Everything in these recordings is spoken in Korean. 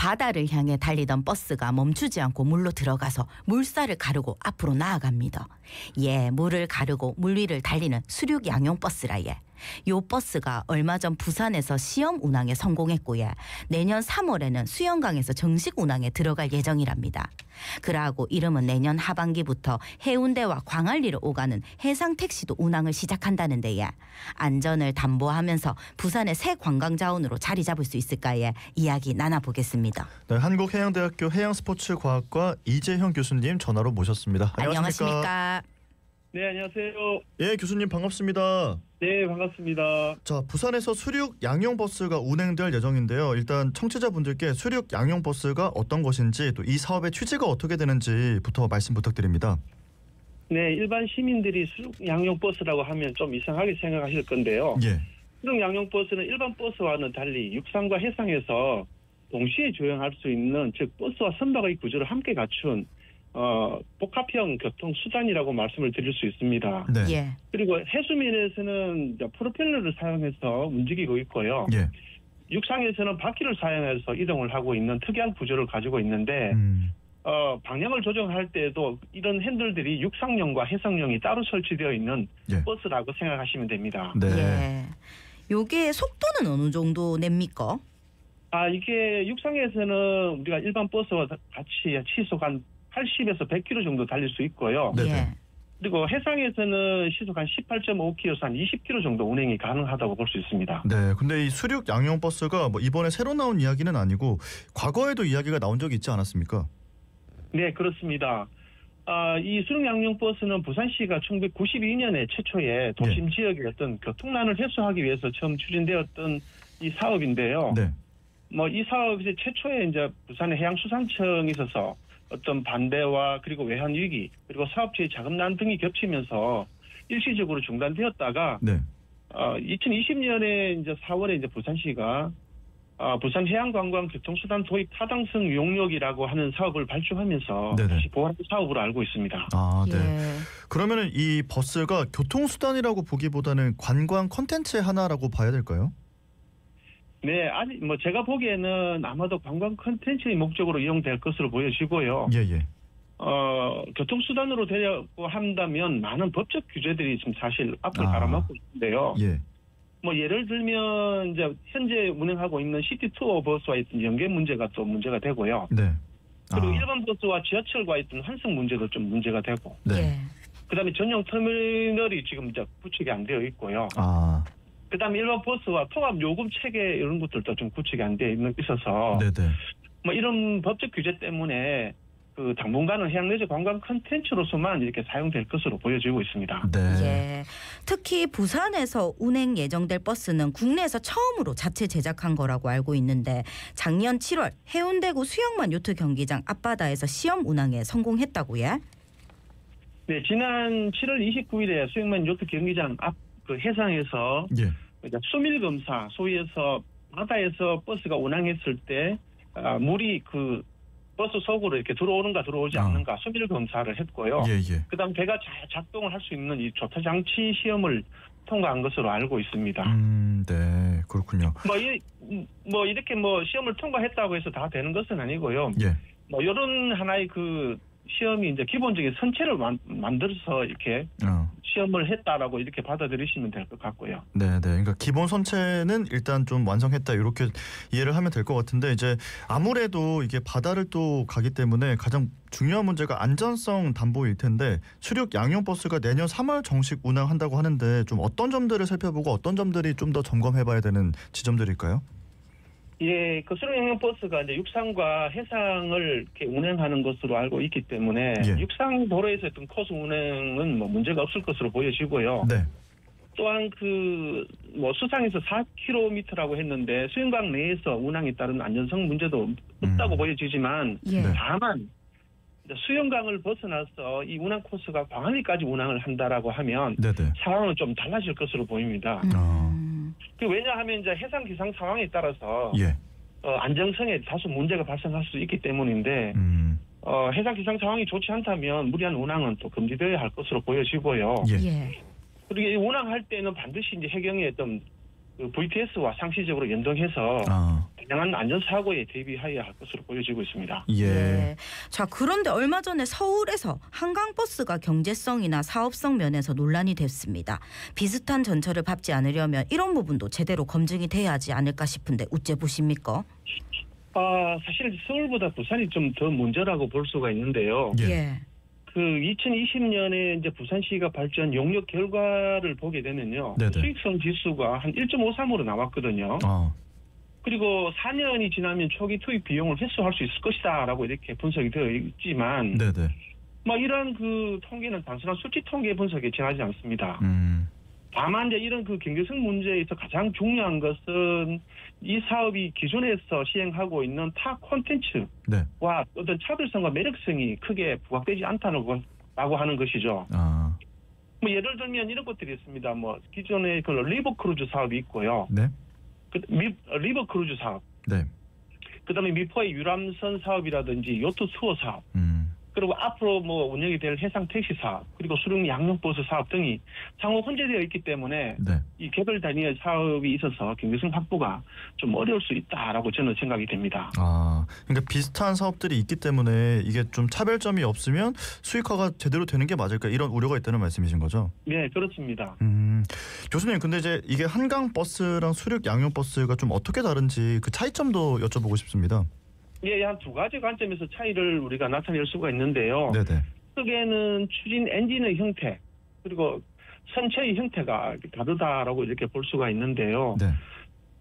바다를 향해 달리던 버스가 멈추지 않고 물로 들어가서 물살을 가르고 앞으로 나아갑니다. 예, 물을 가르고 물 위를 달리는 수륙 양용 버스라 예. 요 버스가 얼마 전 부산에서 시험 운항에 성공했고요. 내년 3월에는 수영강에서 정식 운항에 들어갈 예정이랍니다. 그러고 이름은 내년 하반기부터 해운대와 광안리를 오가는 해상택시도 운항을 시작한다는데요. 안전을 담보하면서 부산의 새 관광자원으로 자리 잡을 수 있을까에 이야기 나눠보겠습니다. 네, 한국해양대학교 해양스포츠과학과 이재형 교수님 전화로 모셨습니다. 안녕하십니까? 네, 안녕하세요. 예, 교수님 반갑습니다. 네, 반갑습니다. 자, 부산에서 수륙 양용 버스가 운행될 예정인데요. 일단 청취자분들께 수륙 양용 버스가 어떤 것인지 또 이 사업의 취지가 어떻게 되는지부터 말씀 부탁드립니다. 네, 일반 시민들이 수륙 양용 버스라고 하면 좀 이상하게 생각하실 건데요. 예. 수륙 양용 버스는 일반 버스와는 달리 육상과 해상에서 동시에 조행할 수 있는, 즉 버스와 선박의 구조를 함께 갖춘 복합형 교통수단이라고 말씀을 드릴 수 있습니다. 네. 예. 그리고 해수면에서는 프로펠러를 사용해서 움직이고 있고요. 예. 육상에서는 바퀴를 사용해서 이동을 하고 있는 특이한 구조를 가지고 있는데 방향을 조정할 때에도 이런 핸들들이 육상용과 해상용이 따로 설치되어 있는 예. 버스라고 생각하시면 됩니다. 네. 예. 요게 속도는 어느 정도 냅니까? 이게 육상에서는 우리가 일반 버스와 같이 시속 한 80에서 100km 정도 달릴 수 있고요. 네네. 예. 그리고 해상에서는 시속 한 18.5km에서 한 20km 정도 운행이 가능하다고 볼 수 있습니다. 네. 근데 이 수륙 양용 버스가 뭐 이번에 새로 나온 이야기는 아니고 과거에도 이야기가 나온 적이 있지 않았습니까? 네, 그렇습니다. 이 수륙 양용 버스는 부산시가 1992년에 최초에 도심 지역의 어떤 교통난을 해소하기 위해서 처음 추진되었던 이 사업인데요. 네. 이 사업이 최초에 이제 부산의 해양수산청이 있어서 어떤 반대와 그리고 외환 위기 그리고 사업체의 자금난 등이 겹치면서 일시적으로 중단되었다가 네. 2020년에 이제 4월에 이제 부산시가 부산 해양관광 교통수단 도입 타당성 용역이라고 하는 사업을 발주하면서 네네. 다시 보완 사업으로 알고 있습니다. 네. 예. 그러면은 이 버스가 교통수단이라고 보기보다는 관광 콘텐츠의 하나라고 봐야 될까요? 네, 아직 제가 보기에는 아마도 관광 컨텐츠의 목적으로 이용될 것으로 보여지고요. 예. 교통수단으로 되려고 한다면 많은 법적 규제들이 지금 사실 앞을 가로막고 있는데요. 예. 예를 들면 이제 현재 운행하고 있는 시티 투어 버스와 있던 연계 문제가 또 문제가 되고요. 네. 그리고 일반 버스와 지하철과 있던 환승 문제도 좀 문제가 되고. 네. 예. 그다음에 전용 터미널이 지금 이제 구축이 안 되어 있고요. 그다음에 일반 버스와 통합 요금 체계 이런 것들도 좀 구축이 안 되어 있어서 네네. 이런 법적 규제 때문에 당분간은 해양레저 관광 컨텐츠로서만 이렇게 사용될 것으로 보여지고 있습니다. 네. 예. 특히 부산에서 운행 예정될 버스는 국내에서 처음으로 자체 제작한 거라고 알고 있는데 작년 7월 해운대구 수영만 요트 경기장 앞바다에서 시험 운항에 성공했다고요? 네, 지난 7월 29일에 수영만 요트 경기장 앞 해상에서 수밀 검사, 소위에서 바다에서 버스가 운항했을 때 물이 버스 속으로 이렇게 들어오는가 들어오지 않는가 수밀 검사를 했고요. 그다음 배가 잘 작동을 할 수 있는 이 조타 장치 시험을 통과한 것으로 알고 있습니다. 네, 그렇군요. 이렇게 시험을 통과했다고 해서 다 되는 것은 아니고요. 이런 하나의 시험이 이제 기본적인 선체를 만들어서 이렇게 시험을 했다라고 이렇게 받아들이시면 될 것 같고요. 네. 그러니까 기본 선체는 일단 좀 완성했다 이렇게 이해를 하면 될 것 같은데 이제 아무래도 이게 바다를 또 가기 때문에 가장 중요한 문제가 안전성 담보일 텐데 수륙 양용 버스가 내년 3월 정식 운항한다고 하는데 좀 어떤 점들을 살펴보고 어떤 점들이 좀 더 점검해봐야 되는 지점들일까요? 예, 수륙 양용 버스가 이제 육상과 해상을 이렇게 운행하는 것으로 알고 있기 때문에 육상 도로에서 어떤 코스 운행은 문제가 없을 것으로 보여지고요. 네. 또한 수상에서 4km라고 했는데 수영강 내에서 운항에 따른 안전성 문제도 없다고 보여지지만 다만 수영강을 벗어나서 이 운항 코스가 광안리까지 운항을 한다라고 하면 상황은 좀 달라질 것으로 보입니다. 왜냐하면 이제 해상 기상 상황에 따라서 안정성에 다소 문제가 발생할 수 있기 때문인데 해상 기상 상황이 좋지 않다면 무리한 운항은 또 금지되어야 할 것으로 보여지고요. 그리고 이 운항할 때는 반드시 이제 해경의 어떤 VTS와 상시적으로 연동해서 다양한 안전사고에 대비해야 할 것으로 보여지고 있습니다. 예. 네. 자, 그런데 얼마 전에 서울에서 한강버스가 경제성이나 사업성 면에서 논란이 됐습니다. 비슷한 전철을 밟지 않으려면 이런 부분도 제대로 검증이 돼야 하지 않을까 싶은데 어째 보십니까? 사실 서울보다 부산이 좀 더 문제라고 볼 수가 있는데요. 예. 그 2020년에 이제 부산시가 발전 용역 결과를 보게 되면요. 네네. 수익성 지수가 한 1.53으로 나왔거든요. 그리고 4년이 지나면 초기 투입 비용을 회수할 수 있을 것이다라고 이렇게 분석이 되어 있지만, 네네. 이런 그 통계는 단순한 수치 통계 분석에 지나지 않습니다. 다만 이제 이런 그 경제성 문제에서 가장 중요한 것은 이 사업이 기존에서 시행하고 있는 타 콘텐츠와 네. 어떤 차별성과 매력성이 크게 부각되지 않다고 하는 것이죠. 예를 들면 이런 것들이 있습니다. 기존에 그 리버 크루즈 사업이 있고요. 네. 리버 크루즈 사업. 네. 그다음에 미포의 유람선 사업이라든지 요트 투어 사업. 그리고 앞으로 운영이 될 해상 택시 사업, 그리고 수륙 양용버스 사업 등이 상호 혼재되어 있기 때문에 네. 이 개별 단위의 사업이 있어서 경제성 확보가 좀 어려울 수 있다라고 저는 생각이 됩니다. 그러니까 비슷한 사업들이 있기 때문에 이게 좀 차별점이 없으면 수익화가 제대로 되는 게 맞을까 이런 우려가 있다는 말씀이신 거죠? 네, 그렇습니다. 교수님, 근데 이제 이게 한강 버스랑 수륙 양용 버스가 좀 어떻게 다른지 그 차이점도 여쭤보고 싶습니다. 예, 한 두 가지 관점에서 차이를 우리가 나타낼 수가 있는데요. 네네. 크게는 추진 엔진의 형태, 그리고 선체의 형태가 다르다라고 이렇게 볼 수가 있는데요. 네.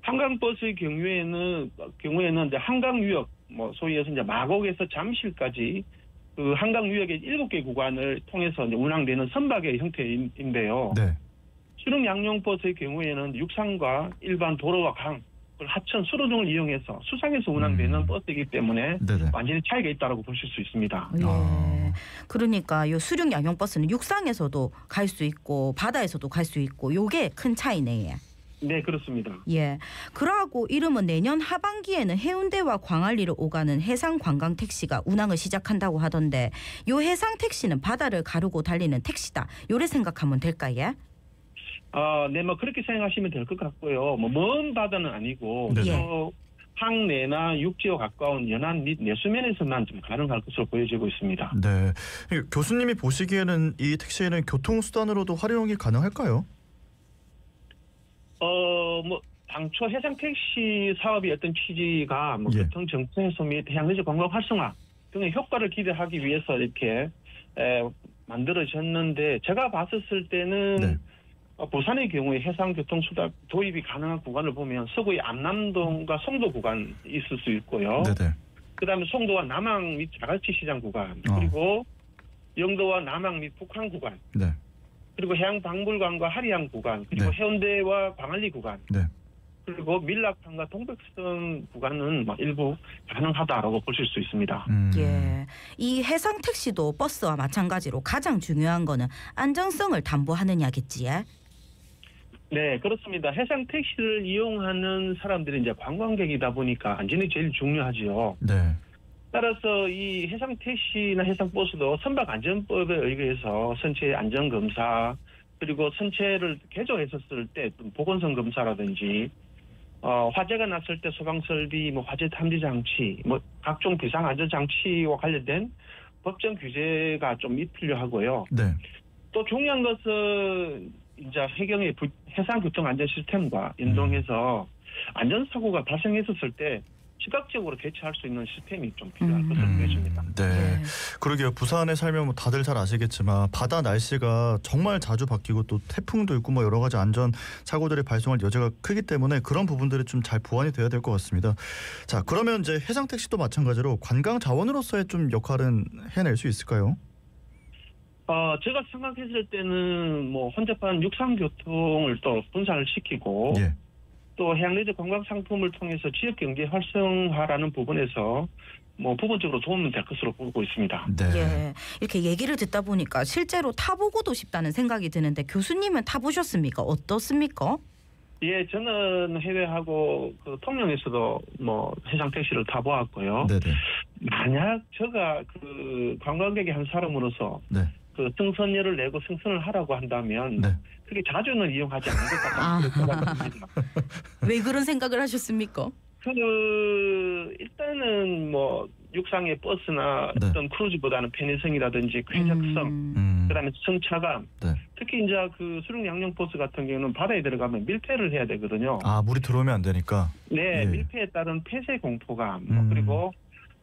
한강버스의 경우에는 이제 한강유역, 소위 해서 이제 마곡에서 잠실까지 그 한강유역의 7개 구간을 통해서 이제 운항되는 선박의 형태인데요. 네. 수륙 양용버스의 경우에는 육상과 일반 도로와 강, 하천, 수로 등을 이용해서 수상에서 운항되는 버스이기 때문에 네네. 완전히 차이가 있다고 보실 수 있습니다. 예. 그러니까 요 수륙 양용 버스는 육상에서도 갈 수 있고 바다에서도 갈 수 있고 요게 큰 차이네. 네, 그렇습니다. 예. 그러고 이름은 내년 하반기에는 해운대와 광안리를 오가는 해상 관광 택시가 운항을 시작한다고 하던데 요 해상 택시는 바다를 가르고 달리는 택시다. 요래 생각하면 될까요? 네, 그렇게 생각하시면 될 것 같고요. 먼 바다는 아니고, 네. 항내나 육지와 가까운 연안 및 내수면에서만 좀 가능할 것으로 보여지고 있습니다. 네. 교수님이 보시기에는 이 택시는 교통수단으로도 활용이 가능할까요? 당초 해상 택시 사업의 어떤 취지가 예. 교통 정체 해소 및 해양내지 관광 활성화 등의 효과를 기대하기 위해서 이렇게 만들어졌는데, 제가 봤었을 때는 네. 부산의 경우에 해상교통수단 도입이 가능한 구간을 보면 서구의 암남동과 송도 구간이 있을 수 있고요. 네네. 그다음에 송도와 남항 및 자갈치 시장 구간, 그리고 영도와 남항 및 북한 구간, 네. 그리고 해양박물관과 하리양 구간, 그리고 네. 해운대와 광안리 구간, 네. 그리고 밀락항과 동백섬 구간은 일부 가능하다라고 보실 수 있습니다. 예. 이 해상 택시도 버스와 마찬가지로 가장 중요한 거는 안전성을 담보하느냐겠지요. 네, 그렇습니다. 해상 택시를 이용하는 사람들이 이제 관광객이다 보니까 안전이 제일 중요하지요. 네. 따라서 이 해상 택시나 해상 버스도 선박 안전법에 의거해서 선체 안전 검사, 그리고 선체를 개조했었을 때 보건성 검사라든지 화재가 났을 때 소방 설비, 화재 탐지 장치, 각종 비상 안전 장치와 관련된 법정 규제가 좀 필요하고요. 네. 또 중요한 것은 이제 해경의 해상 교통 안전 시스템과 연동해서 안전 사고가 발생했었을 때 시각적으로 대처할 수 있는 시스템이 좀 필요할 것으로 보여집니다. 네. 예. 그러게요. 부산에 살면 다들 잘 아시겠지만 바다 날씨가 정말 자주 바뀌고 또 태풍도 있고 여러 가지 안전 사고들이 발생할 여지가 크기 때문에 그런 부분들이 좀 잘 보완이 돼야 될 것 같습니다. 자, 그러면 이제 해상 택시도 마찬가지로 관광 자원으로서의 좀 역할은 해낼 수 있을까요? 제가 생각했을 때는 혼잡한 육상 교통을 또 분산을 시키고 예. 또 해양내지 관광 상품을 통해서 지역 경제 활성화라는 부분에서 부분적으로 도움이 될 것으로 보고 있습니다. 네. 예. 이렇게 얘기를 듣다 보니까 실제로 타보고도 싶다는 생각이 드는데 교수님은 타보셨습니까? 어떻습니까? 예, 저는 해외하고 그 통영에서도 해상 택시를 타보았고요. 네네. 만약 제가 그 관광객의 한 사람으로서 네. 그 승선료를 내고 승선을 하라고 한다면 네. 그렇게 자주는 이용하지 않는 것 같다는 생각이 듭니다. 왜 그런 생각을 하셨습니까? 일단은 뭐 육상의 버스나 네. 어떤 크루즈보다는 편의성이라든지 쾌적성, 그다음에 승차감. 네. 특히 이제 그 수륙 양용 버스 같은 경우는 바다에 들어가면 밀폐를 해야 되거든요. 아, 물이 들어오면 안 되니까. 네, 예. 밀폐에 따른 폐쇄 공포감, 그리고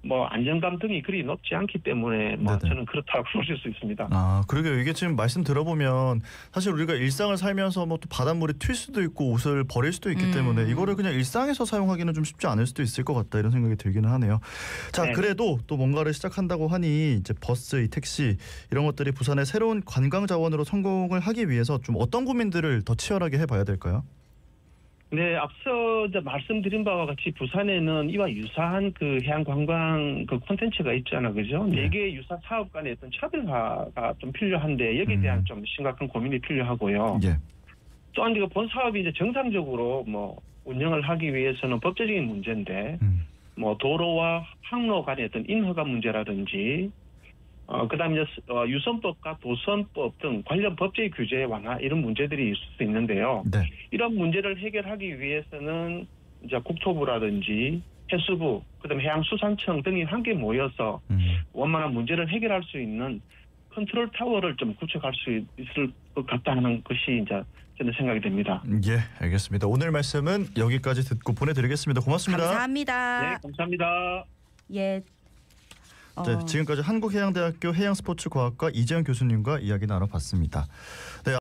뭐 안정감 등이 그리 높지 않기 때문에 뭐 네네. 저는 그렇다고 보실 수 있습니다. 아, 그러게 이게 지금 말씀 들어보면 사실 우리가 일상을 살면서 뭐 또 바닷물에 튈 수도 있고 옷을 버릴 수도 있기 때문에 이거를 그냥 일상에서 사용하기는 좀 쉽지 않을 수도 있을 것 같다 이런 생각이 들기는 하네요. 자, 네. 그래도 또 뭔가를 시작한다고 하니 이제 버스, 이 택시 이런 것들이 부산의 새로운 관광 자원으로 성공을 하기 위해서 좀 어떤 고민들을 더 치열하게 해봐야 될까요? 네, 앞서 이제 말씀드린 바와 같이 부산에는 이와 유사한 그 해양 관광 그 콘텐츠가 있잖아요, 그죠? 네 개의 유사 사업 간의 어떤 차별화가 좀 필요한데 여기에 대한 좀 심각한 고민이 필요하고요. 예. 또한 이거 본 사업이 이제 정상적으로 뭐 운영을 하기 위해서는 법제적인 문제인데, 뭐 도로와 항로 간의 어떤 인허가 문제라든지, 그다음에 이제 유선법과 도선법 등 관련 법제의 규제 완화 이런 문제들이 있을 수 있는데요. 네. 이런 문제를 해결하기 위해서는 이제 국토부라든지 해수부, 그다음에 해양수산청 등이 함께 모여서 원만한 문제를 해결할 수 있는 컨트롤 타워를 좀 구축할 수 있을 것 같다는 것이 이제 저는 생각이 됩니다. 예, 알겠습니다. 오늘 말씀은 여기까지 듣고 보내드리겠습니다. 고맙습니다. 감사합니다. 네, 감사합니다. 예. 네, 지금까지 한국해양대학교 해양스포츠과학과 이재현 교수님과 이야기 나눠봤습니다. 네.